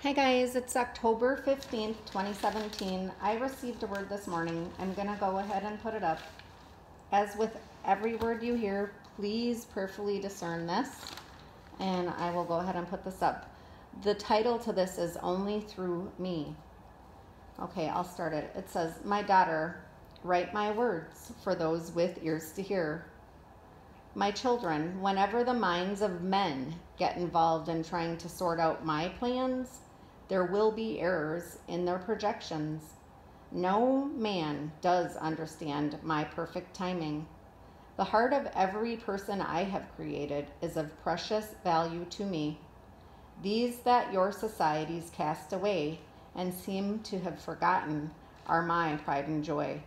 Hi guys, it's October 15th, 2017. I received a word this morning. I'm going to go ahead and put it up. As with every word you hear, please prayerfully discern this. And I will go ahead and put this up. The title to this is Only Through Me. Okay, I'll start it. It says, "My daughter, write my words for those with ears to hear. My children, whenever the minds of men get involved in trying to sort out my plans, there will be errors in their projections. No man does understand my perfect timing. The heart of every person I have created is of precious value to me. These that your societies cast away and seem to have forgotten are my pride and joy.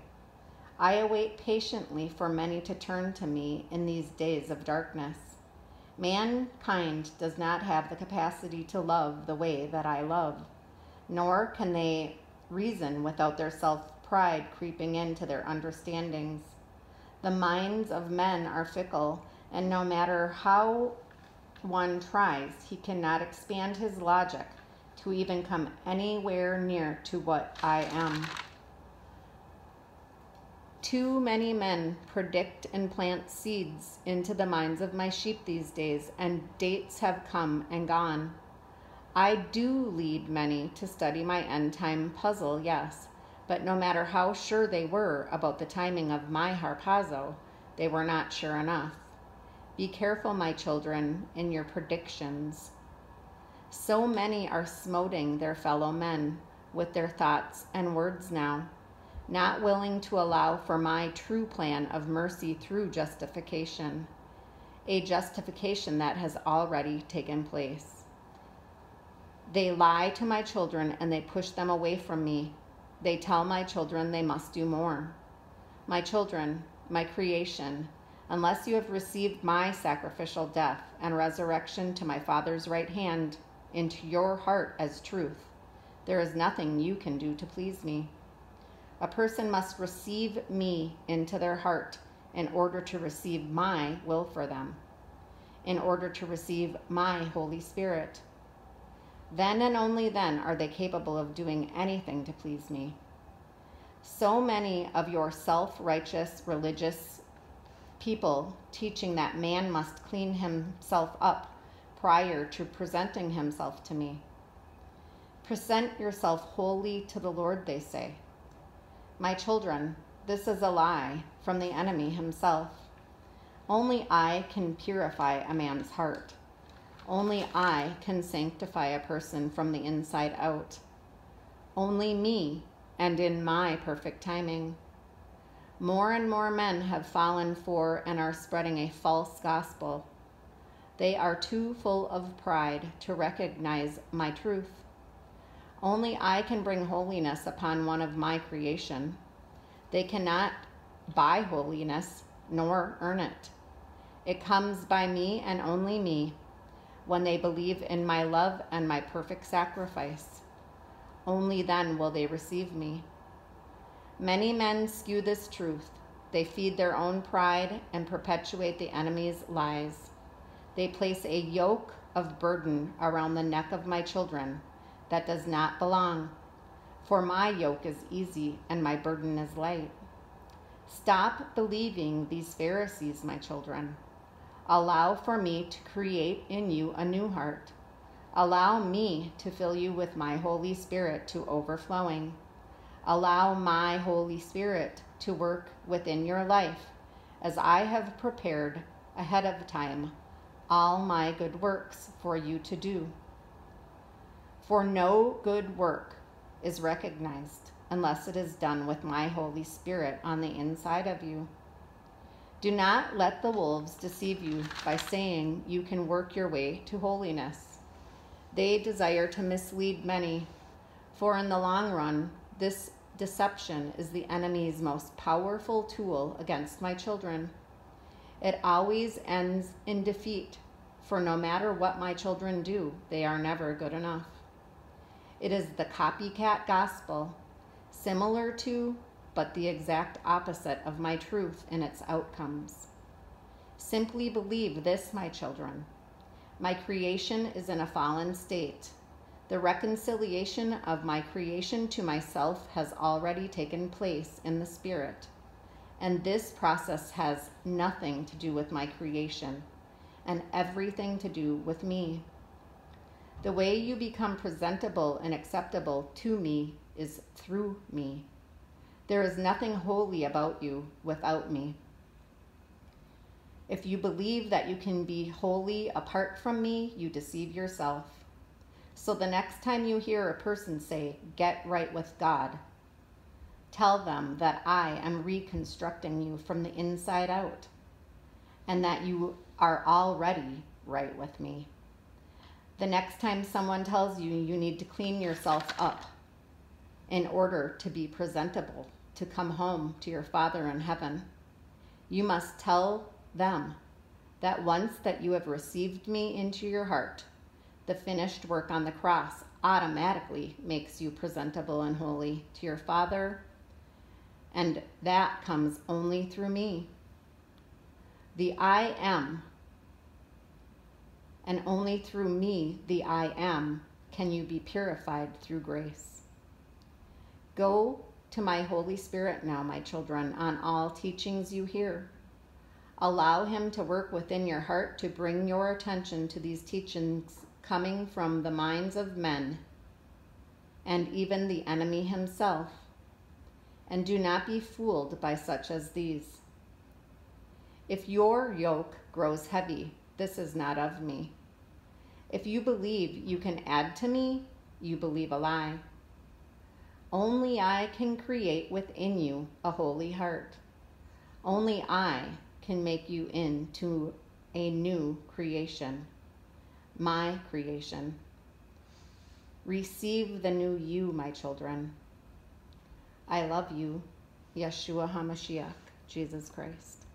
I await patiently for many to turn to me in these days of darkness. Mankind does not have the capacity to love the way that I love, nor can they reason without their self-pride creeping into their understandings. The minds of men are fickle, and no matter how one tries, he cannot expand his logic to even come anywhere near to what I am. Too many men predict and plant seeds into the minds of my sheep these days, and dates have come and gone. I do lead many to study my end-time puzzle, yes, but no matter how sure they were about the timing of my harpazo, they were not sure enough. Be careful, my children, in your predictions. So many are smoting their fellow men with their thoughts and words now, not willing to allow for my true plan of mercy through justification, a justification that has already taken place. They lie to my children and they push them away from me. They tell my children they must do more. My children, my creation, unless you have received my sacrificial death and resurrection to my Father's right hand into your heart as truth, there is nothing you can do to please me. A person must receive me into their heart in order to receive my will for them, in order to receive my Holy Spirit. Then and only then are they capable of doing anything to please me. So many of your self-righteous religious people teaching that man must clean himself up prior to presenting himself to me. Present yourself wholly to the Lord, they say. My children, this is a lie from the enemy himself. Only I can purify a man's heart. Only I can sanctify a person from the inside out. Only me, and in my perfect timing. More and more men have fallen for and are spreading a false gospel. They are too full of pride to recognize my truth. Only I can bring holiness upon one of my creation. They cannot buy holiness, nor earn it. It comes by me and only me, when they believe in my love and my perfect sacrifice. Only then will they receive me. Many men skew this truth. They feed their own pride and perpetuate the enemy's lies. They place a yoke of burden around the neck of my children that does not belong. For my yoke is easy and my burden is light. Stop believing these Pharisees, my children. Allow for me to create in you a new heart. Allow me to fill you with my Holy Spirit to overflowing. Allow my Holy Spirit to work within your life as I have prepared ahead of time all my good works for you to do. For no good work is recognized unless it is done with my Holy Spirit on the inside of you. Do not let the wolves deceive you by saying you can work your way to holiness. They desire to mislead many, for in the long run, this deception is the enemy's most powerful tool against my children. It always ends in defeat, for no matter what my children do, they are never good enough. It is the copycat gospel, similar to, but the exact opposite of my truth in its outcomes. Simply believe this, my children. My creation is in a fallen state. The reconciliation of my creation to myself has already taken place in the Spirit, and this process has nothing to do with my creation and everything to do with me. The way you become presentable and acceptable to me is through me. There is nothing holy about you without me. If you believe that you can be holy apart from me, you deceive yourself. So the next time you hear a person say, "Get right with God," tell them that I am reconstructing you from the inside out and that you are already right with me. The next time someone tells you you need to clean yourself up in order to be presentable, to come home to your Father in heaven, you must tell them that once that you have received me into your heart, the finished work on the cross automatically makes you presentable and holy to your Father, and that comes only through me. The I am, and only through me, the I am, can you be purified through grace. Go to my Holy Spirit now, my children, on all teachings you hear. Allow him to work within your heart to bring your attention to these teachings coming from the minds of men and even the enemy himself. And do not be fooled by such as these. If your yoke grows heavy, this is not of me. If you believe you can add to me, you believe a lie. Only I can create within you a holy heart. Only I can make you into a new creation, my creation. Receive the new you, my children. I love you, Yeshua HaMashiach, Jesus Christ.